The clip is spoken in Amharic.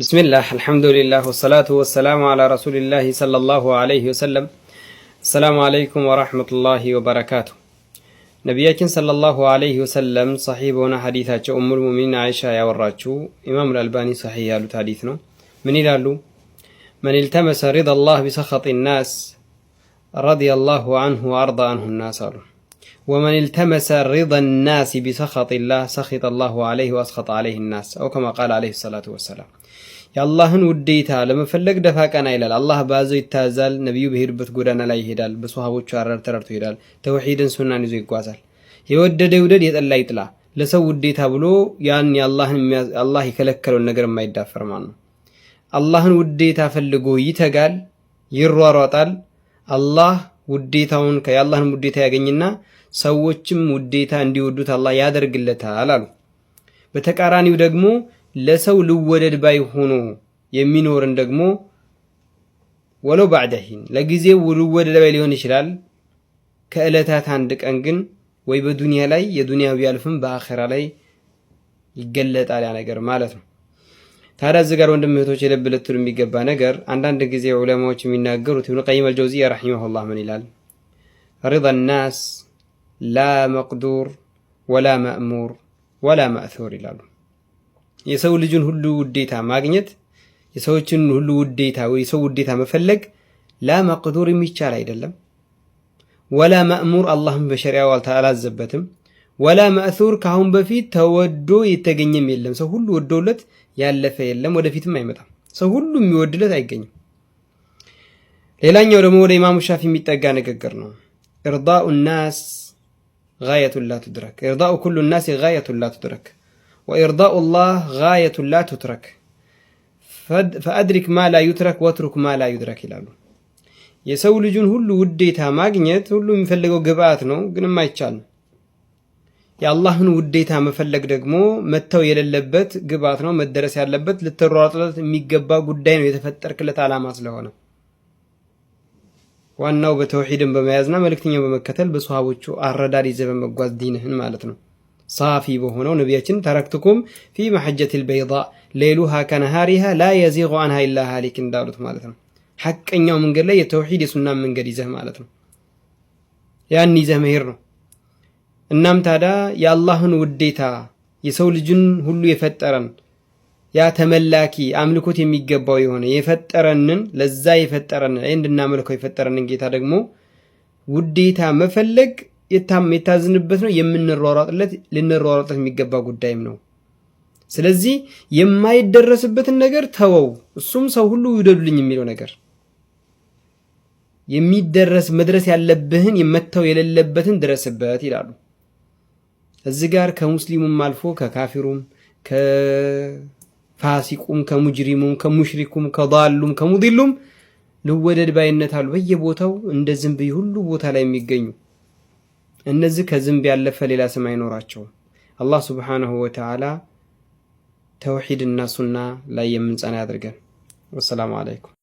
بسم الله الحمد لله والصلاة والسلام على رسول الله صلى الله عليه وسلم. السلام عليكم ورحمة الله وبركاته. نبينا صلى الله عليه وسلم صحيحنا حديثات أم المؤمنين عائشة يا وراتشو إمام الألباني صحيح قالوا حديثنا من يلالو من التمس رضا الله بسخط الناس رضي الله عنه وأرضى عنه الناس ومن التمس رضا الناس بسخط الله سخط الله عليه وأسخط عليه الناس أو كما قال عليه الصلاة والسلام. የአላህን ውዴታ ለመፈለግ ደፋ ቀና ይላል። አላህ ባዘው ይታዛል። ነብዩ በሄዱበት ጎዳና ላይ ይሄዳል። በሱሐቦቹ አራር ተራርቶ ይሄዳል። ተውሂድን ሱናን ይዞ ይጓዛል። የወደደ ይውደድ የጠላ ይጥላ። ለሰው ውዴታ ብሎ ያን አላህ የከለከለውን ነገር የማይዳፈር ማለት ነው። አላህን ውዴታ ፈልጎ ይተጋል፣ ይሯሯጣል። አላህ ውዴታውን ከአላህን ውዴታ ያገኝና ሰዎችም ውዴታ እንዲወዱት አላህ ያደርግለታል አሉ። በተቃራኒው ደግሞ ለሰው ልወደድ ባይሆኑ የሚኖርን ደግሞ ወለው بعدህን ለጊዜው ልወደድ ባይ ሊሆን ይችላል። ከእለታት አንድ ቀን ግን ወይ በዱንያ ላይ የዱንያው ያልፍም በአኺራ ላይ ይገለጣል ያ ነገር ማለት ነው። ታዲያ እዚህ ጋር ወንድም እህቶች የልብ ልትሉ የሚገባ ነገር አንዳንድ ጊዜ ዑለማዎች የሚናገሩት ኢብኑ ቀይም አልጀውዚያ ረሂመሁላህ ምን ይላል? رضا الناس لا مقدور ولا مأمور ولا مأثور ይላሉ። የሰው ልጅን ሁሉ ውዴታ ማግኘት የሰዎችን ሁሉ ውዴታ ወይ ሰው ውዴታ መፈለግ ላ መቅዱር የሚቻል አይደለም። ወላ ማእሙር አላህም በሸሪዓው አላዘበትም። ወላ ማእሱር ካሁን በፊት ተወዶ የተገኘም የለም። ሰው ሁሉ ወዶለት ያለፈ የለም፣ ወደፊትም አይመጣም። ሰው ሁሉ የሚወድለት አይገኝም። ሌላኛው ደግሞ ወደ ኢማሙ ሻፊ የሚጠጋ ንግግር ነው። ኢርዳኡ الناس غاية لا تدرك إرضاء كل الناس غاية لا تدرك وإرضاء الله غاية لا تترك فأدرك ما لا يترك واترك ما لا يدرك ይላሉ። የሰው ልጅን ሁሉ ውዴታ ማግኘት ሁሉ የሚፈልገው ግብአት ነው፣ ግን የማይቻል ነው። የአላህን ውዴታ መፈለግ ደግሞ መተው የሌለበት ግብአት ነው፣ መደረስ ያለበት ልትሯሯጥለት የሚገባ ጉዳይ ነው፣ የተፈጠርክለት ዓላማ ስለሆነ ዋናው በተውሂድን በመያዝና መልእክተኛውን በመከተል በሱሐቦቹ አረዳድ ይዘህ በመጓዝ ዲንህን ማለት ነው። صافي بهونه نبياتنا تركتكم في محجة البيضاء ليلها كنهارها لا يزيغ عنها إلا هالك دارت مالتنا حق أن يوم من قال لي التوحيد سنة من قريزه مالتنا يعني زمهيرنا النام تادا يا الله وديتا يسول الجن هلو يفترن يا تملاكي أملكوتي ميقباوي هنا يفترن لزا يفترن عندنا ملكو يفترن جيتا دقمو وديتا مفلق የታዝንበት ነው። ልንሯሯጥለት የሚገባ ጉዳይም ነው። ስለዚህ የማይደረስበትን ነገር ተወው። እሱም ሰው ሁሉ ይወደዱልኝ የሚለው ነገር የሚደረስ መድረስ ያለብህን የመተው የሌለበትን ድረስበት ይላሉ። እዚህ ጋር ከሙስሊሙም አልፎ ከካፊሩም ከፋሲቁም ከሙጅሪሙም ከሙሽሪኩም ከዳሉም ከሙዲሉም ልወደድ ባይነት አሉ በየቦታው እንደ ዝንብ ሁሉ ቦታ ላይ የሚገኙ እነዚህ ከዝንብ ያለፈ ሌላ ስም አይኖራቸውም። አላህ ሱብሓነሁ ወተዓላ ተውሂድና ሱና ላይ የምንጸና ያድርገን። ወሰላሙ አለይኩም።